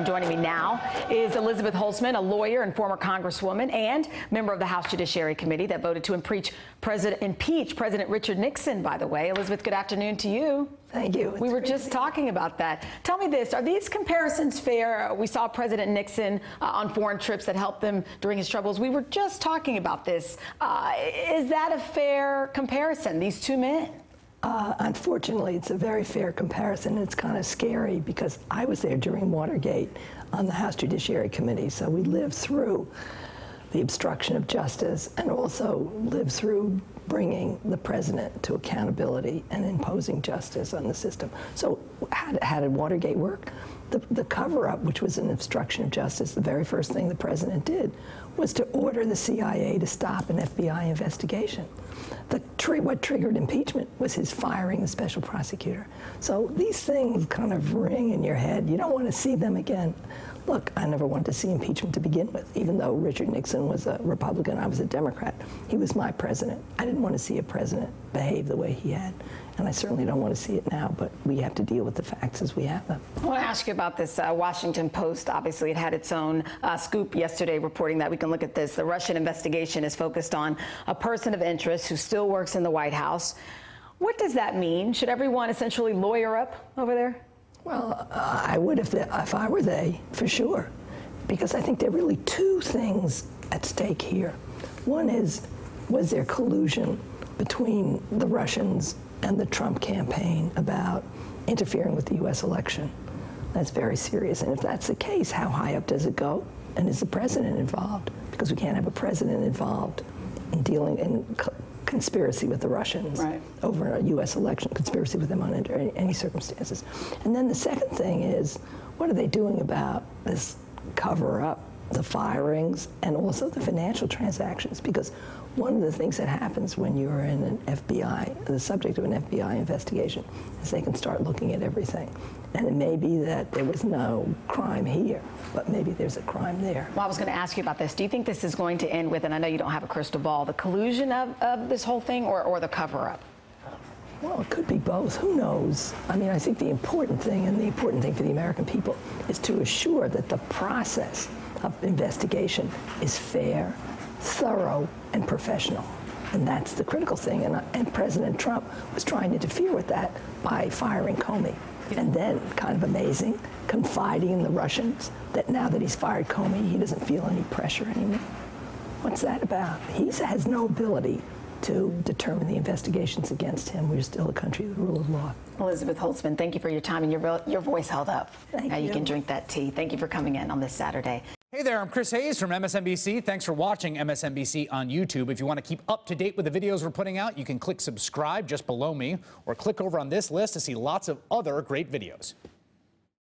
Joining me now is Elizabeth Holtzman, a lawyer and former congresswoman and member of the House Judiciary Committee that voted to impeach President Richard Nixon, by the way. Elizabeth, good afternoon to you. Thank you. We were just talking about that. Tell me this, are these comparisons fair? We saw President Nixon on foreign trips that helped him during his troubles. We were just talking about this. Is that a fair comparison, these two men? Unfortunately, it's a very fair comparison. It's kind of scary because I was there during Watergate on the House Judiciary Committee, so we lived through the obstruction of justice and also lived through bringing the president to accountability and imposing justice on the system. So how did Watergate work? The cover-up, which was an obstruction of justice, the very first thing the president did was to order the CIA to stop an FBI investigation. What triggered impeachment was his firing the special prosecutor. So these things kind of ring in your head. You don't want to see them again. Look, I never wanted to see impeachment to begin with. Even though Richard Nixon was a Republican, I was a Democrat. He was my president. I didn't want to see a president behave the way he had. And I certainly don't want to see it now, but we have to deal with the facts as we have them. I want to ask you about this Washington Post. Obviously, it had its own scoop yesterday reporting that. We can look at this. The Russian investigation is focused on a person of interest who still works in the White House. What does that mean? Should everyone essentially lawyer up over there? Well, I would if I were they, for sure. Because I think there are really two things at stake here. One is, was there collusion between the Russians and the Trump campaign about interfering with the U.S. election? That's very serious. And if that's the case, how high up does it go? And is the president involved? Because we can't have a president involved in dealing in conspiracy with the Russians over a U.S. election, conspiracy with them under any circumstances. And then the second thing is, what are they doing about this cover-up, the firings, and also the financial transactions? Because one of the things that happens when you're in an FBI, the subject of an FBI investigation, is they can start looking at everything. And it may be that there was no crime here, but maybe there's a crime there. Well, I was going to ask you about this. Do you think this is going to end with, and I know you don't have a crystal ball, the collusion of this whole thing or the cover-up? Well, it could be both. Who knows? I mean, I think the important thing, and the important thing for the American people, is to assure that the process of investigation is fair, thorough, and professional. And that's the critical thing. And President Trump was trying to interfere with that by firing Comey. And then, kind of amazing, confiding in the Russians that now that he's fired Comey, he doesn't feel any pressure anymore. What's that about? He has no ability to determine the investigations against him. We're still a country of the rule of law. Elizabeth Holtzman, thank you for your time, and your voice held up. Thank now you. You can drink that tea. Thank you for coming in on this Saturday. Hey there, I'm Chris Hayes from MSNBC. Thanks for watching MSNBC on YouTube. If you want to keep up to date with the videos we're putting out, you can click subscribe just below me or click over on this list to see lots of other great videos.